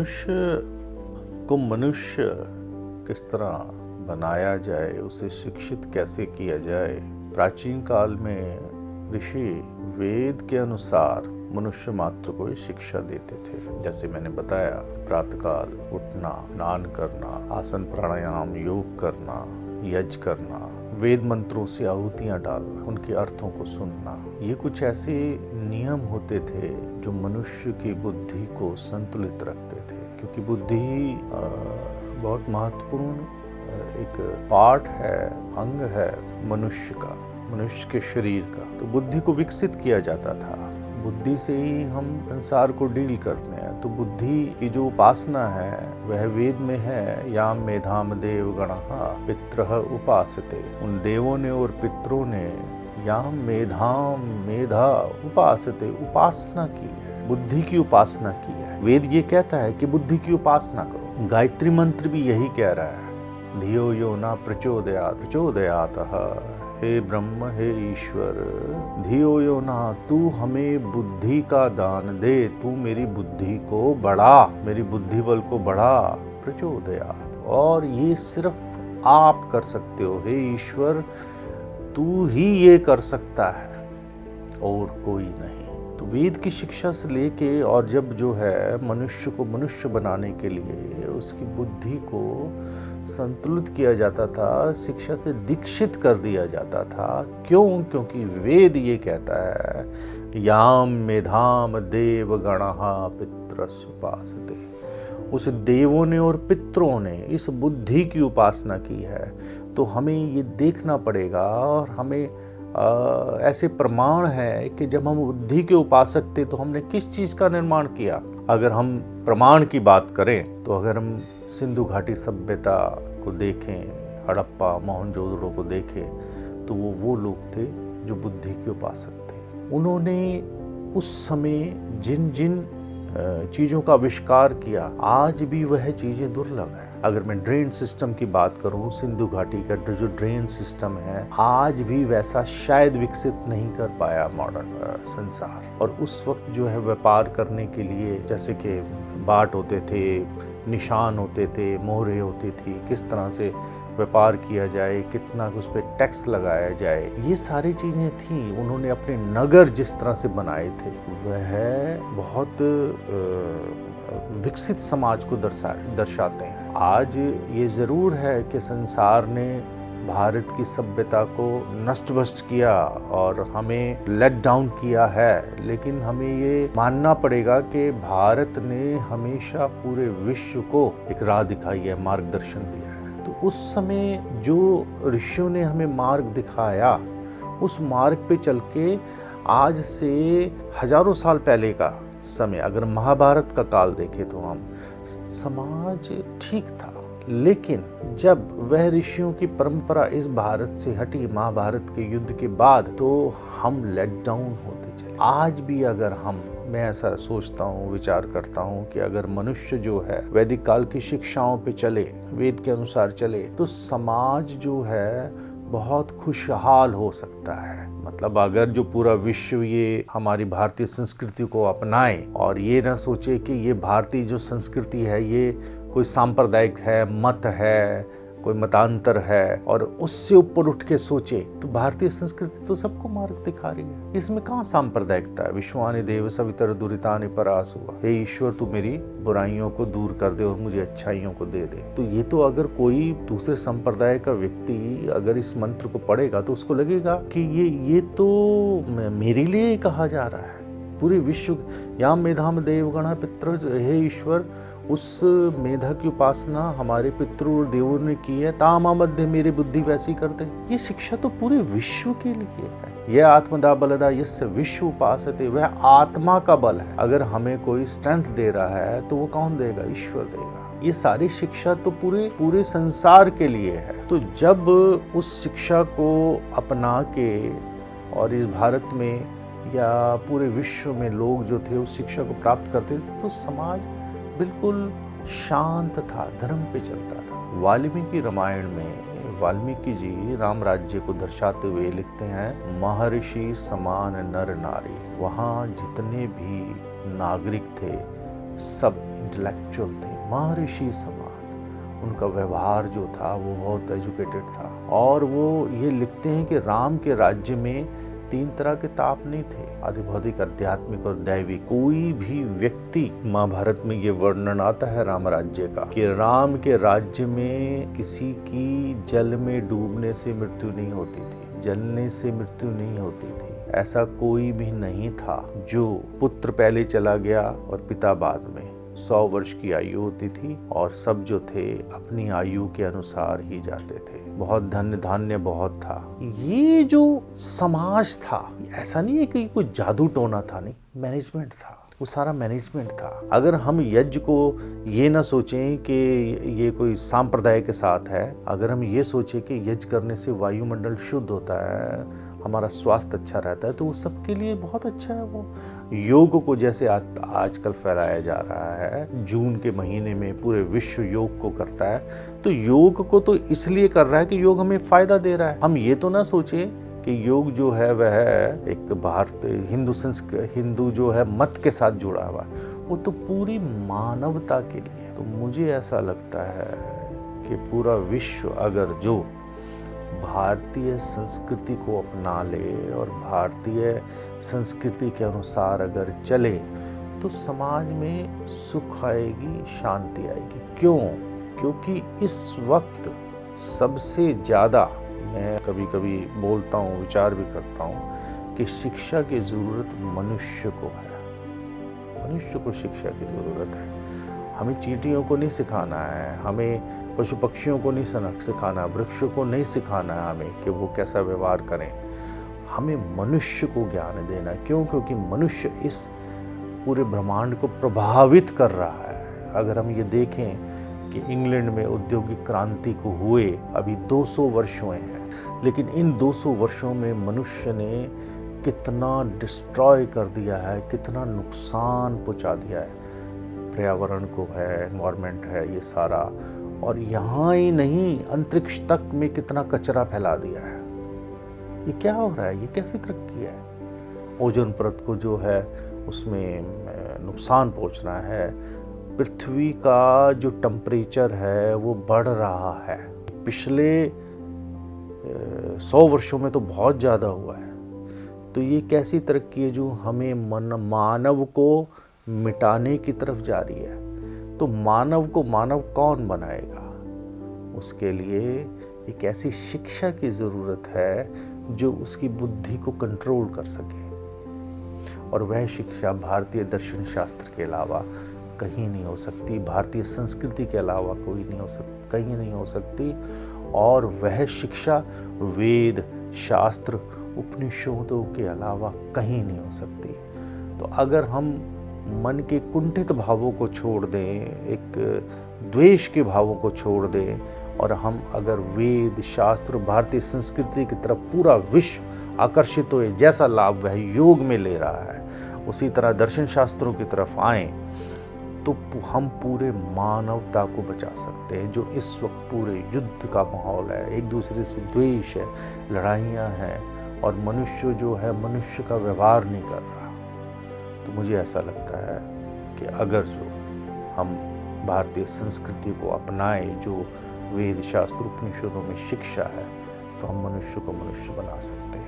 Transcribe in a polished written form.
मनुष्य को मनुष्य किस तरह बनाया जाए, उसे शिक्षित कैसे किया जाए। प्राचीन काल में ऋषि वेद के अनुसार मनुष्य मात्र को शिक्षा देते थे। जैसे मैंने बताया, प्रातःकाल उठना, स्नान करना, आसन प्राणायाम, योग करना, यज्ञ करना, वेद मंत्रों से आहुतियां डालना, उनके अर्थों को सुनना, ये कुछ ऐसे नियम होते थे जो मनुष्य की बुद्धि को संतुलित रखते थे। क्योंकि बुद्धि बहुत महत्वपूर्ण एक पार्ट है, अंग है मनुष्य का, मनुष्य के शरीर का। तो बुद्धि को विकसित किया जाता था। बुद्धि से ही हम संसार को डील करते हैं। तो बुद्धि की जो उपासना है वह वेद में है, याम मेधाम देव गणः पितरः उपासते। उन देवों ने और पितरों ने याम मेधाम मेधा उपासते उपासना की है, बुद्धि की उपासना की है। वेद ये कहता है कि बुद्धि की उपासना करो। गायत्री मंत्र भी यही कह रहा है, धियो यो न प्रचोदयात् प्रचोदयातः। हे ब्रह्म, हे ईश्वर, धियो यो ना, तू हमें बुद्धि का दान दे, तू मेरी बुद्धि को बढ़ा, मेरी बुद्धि बल को बढ़ा, प्रचोदयात्। और ये सिर्फ आप कर सकते हो, हे ईश्वर, तू ही ये कर सकता है और कोई नहीं। तो वेद की शिक्षा से लेके और जब जो है मनुष्य को मनुष्य बनाने के लिए उसकी बुद्धि को संतुलित किया जाता था, शिक्षा से दीक्षित कर दिया जाता था। क्यों? क्योंकि वेद ये कहता है, याम मेधाम देव गणः पितरस् उपासते। उस देवों ने और पितरों ने इस बुद्धि की उपासना की है। तो हमें ये देखना पड़ेगा और हमें ऐसे प्रमाण है कि जब हम बुद्धि के उपासक थे तो हमने किस चीज़ का निर्माण किया। अगर हम प्रमाण की बात करें तो अगर हम सिंधु घाटी सभ्यता को देखें, हड़प्पा मोहनजोदड़ो को देखें, तो वो लोग थे जो बुद्धि के उपासक थे। उन्होंने उस समय जिन जिन चीज़ों का आविष्कार किया, आज भी वह चीज़ें दुर्लभ है। अगर मैं ड्रेन सिस्टम की बात करूं, सिंधु घाटी का जो ड्रेन सिस्टम है आज भी वैसा शायद विकसित नहीं कर पाया मॉडर्न संसार। और उस वक्त जो है व्यापार करने के लिए जैसे कि बाट होते थे, निशान होते थे, मोहरे होती थी, किस तरह से व्यापार किया जाए, कितना उस पर टैक्स लगाया जाए, ये सारी चीज़ें थी। उन्होंने अपने नगर जिस तरह से बनाए थे वह बहुत विकसित समाज को दर्शाते हैं। आज ये ज़रूर है कि संसार ने भारत की सभ्यता को नष्ट भ्रष्ट किया और हमें लेट डाउन किया है, लेकिन हमें ये मानना पड़ेगा कि भारत ने हमेशा पूरे विश्व को एक राह दिखाई है, मार्गदर्शन दिया है। तो उस समय जो ऋषियों ने हमें मार्ग दिखाया, उस मार्ग पे चल के आज से हजारों साल पहले का समय, अगर महाभारत का काल देखें तो हम समाज ठीक था। लेकिन जब वह ऋषियों की परंपरा इस भारत से हटी महाभारत के युद्ध के बाद, तो हम लेट डाउन होते चले। आज भी अगर मैं ऐसा सोचता हूँ, विचार करता हूँ कि अगर मनुष्य जो है वैदिक काल की शिक्षाओं पे चले, वेद के अनुसार चले, तो समाज जो है बहुत खुशहाल हो सकता है। मतलब अगर जो पूरा विश्व ये हमारी भारतीय संस्कृति को अपनाए और ये ना सोचे कि ये भारतीय जो संस्कृति है ये कोई सांप्रदायिक है, मत है, कोई मतांतर है, और उससे ऊपर उठ के सोचे, तो भारतीय संस्कृति तो सबको मार्ग दिखा रही है। इसमें कहाँ सांप्रदायिकता है? विश्वानि देव सवितर दुरितानि परासु। हे ईश्वर, तू मेरी बुराइयों को दूर कर दे और मुझे अच्छाइयों को दे दे। तो ये तो अगर कोई दूसरे संप्रदाय का व्यक्ति अगर इस मंत्र को पढ़ेगा तो उसको लगेगा कि ये तो मेरे लिए कहा जा रहा है। पूरे विश्व, याम मेधाम देवगणः पितर, हे ईश्वर, उस मेधा की उपासना हमारे पितरों और देवों ने की है, तामा मध्य मेरी बुद्धि वैसी कर दे। ये शिक्षा तो पूरे विश्व के लिए है। यह आत्मदा बलदा यस्य विश्व उपासते, वह आत्मा का बल है। अगर हमें कोई स्ट्रेंथ दे रहा है तो वो कौन देगा? ईश्वर देगा। ये सारी शिक्षा तो पूरे संसार के लिए है। तो जब उस शिक्षा को अपना के और इस भारत में या पूरे विश्व में लोग जो थे उस शिक्षा को प्राप्त करते थे, तो समाज बिल्कुल शांत था, धर्म पे चलता था। वाल्मीकि रामायण में वाल्मीकि जी राम राज्य को दर्शाते हुए लिखते हैं, महर्षि समान नर नारी। वहाँ जितने भी नागरिक थे सब इंटेलेक्चुअल थे, महर्षि समान। उनका व्यवहार जो था वो बहुत एजुकेटेड था। और वो ये लिखते हैं कि राम के राज्य में 3 तरह के ताप नहीं थे, आधिभौतिक, आध्यात्मिक और दैविक। कोई भी व्यक्ति, महाभारत में ये वर्णन आता है राम राज्य का, कि राम के राज्य में किसी की जल में डूबने से मृत्यु नहीं होती थी, जलने से मृत्यु नहीं होती थी। ऐसा कोई भी नहीं था। जो पुत्र पहले चला गया और पिता बाद में, 100 वर्ष की आयु होती थी और सब जो थे अपनी आयु के अनुसार ही जाते थे। बहुत धन्य धान्य बहुत था। ये जो समाज था, ऐसा नहीं है कि कोई जादू टोना था, नहीं, मैनेजमेंट था, वो सारा मैनेजमेंट था। अगर हम यज्ञ को ये ना सोचें कि ये कोई सांप्रदाय के साथ है, अगर हम ये सोचें कि यज्ञ करने से वायुमंडल शुद्ध होता है, हमारा स्वास्थ्य अच्छा रहता है, तो वो सबके लिए बहुत अच्छा है। वो योग को जैसे आजकल फैलाया जा रहा है, जून के महीने में पूरे विश्व योग को करता है, तो योग को तो इसलिए कर रहा है कि योग हमें फायदा दे रहा है। हम ये तो ना सोचें कि योग जो है वह एक भारतीय हिंदू जो है मत के साथ जुड़ा हुआ, वो तो पूरी मानवता के लिए। तो मुझे ऐसा लगता है कि पूरा विश्व अगर जो भारतीय संस्कृति को अपना ले और भारतीय संस्कृति के अनुसार अगर चले, तो समाज में सुख आएगी, शांति आएगी। क्यों? क्योंकि इस वक्त सबसे ज़्यादा, मैं कभी कभी बोलता हूँ, विचार भी करता हूँ कि शिक्षा की ज़रूरत मनुष्य को है। मनुष्य को शिक्षा की ज़रूरत है। हमें चींटियों को नहीं सिखाना है, हमें पशु पक्षियों को नहीं सिखाना, वृक्षों को नहीं सिखाना है हमें कि वो कैसा व्यवहार करें। हमें मनुष्य को ज्ञान देना है। क्यों? क्योंकि मनुष्य इस पूरे ब्रह्मांड को प्रभावित कर रहा है। अगर हम ये देखें कि इंग्लैंड में औद्योगिक क्रांति को हुए अभी 200 वर्ष हुए हैं, लेकिन इन 200 वर्षों में मनुष्य ने कितना डिस्ट्रॉय कर दिया है, कितना नुकसान पहुंचा दिया है पर्यावरण को है, एनवायरनमेंट है, ये सारा। और यहाँ ही नहीं, अंतरिक्ष तक में कितना कचरा फैला दिया है। ये क्या हो रहा है? ये कैसी तरक्की है? ओजोन परत को जो है उसमें नुकसान पहुँच रहा है। पृथ्वी का जो टेम्परेचर है वो बढ़ रहा है। पिछले 100 वर्षों में तो बहुत ज़्यादा हुआ है। तो ये कैसी तरक्की है जो हमें मानव को मिटाने की तरफ जा रही है? तो मानव को मानव कौन बनाएगा? उसके लिए एक ऐसी शिक्षा की ज़रूरत है जो उसकी बुद्धि को कंट्रोल कर सके। और वह शिक्षा भारतीय दर्शन शास्त्र के अलावा कहीं नहीं हो सकती, भारतीय संस्कृति के अलावा कहीं नहीं हो सकती। और वह शिक्षा वेद, शास्त्र, उपनिषदों के अलावा कहीं नहीं हो सकती। तो अगर हम मन के कुंठित भावों को छोड़ दें, एक द्वेष के भावों को छोड़ दें, और हम अगर वेद, शास्त्र, भारतीय संस्कृति की तरफ पूरा विश्व आकर्षित हो, जैसा लाभ वह योग में ले रहा है, उसी तरह दर्शन शास्त्रों की तरफ आएं, तो हम पूरे मानवता को बचा सकते हैं। जो इस वक्त पूरे युद्ध का माहौल है, एक दूसरे से द्वेष है, लड़ाइयाँ हैं, और मनुष्य जो है मनुष्य का व्यवहार नहीं कर रहा। तो मुझे ऐसा लगता है कि अगर जो हम भारतीय संस्कृति को अपनाएं, जो वेद, शास्त्र, उपनिषदों में शिक्षा है, तो हम मनुष्य को मनुष्य बना सकते हैं।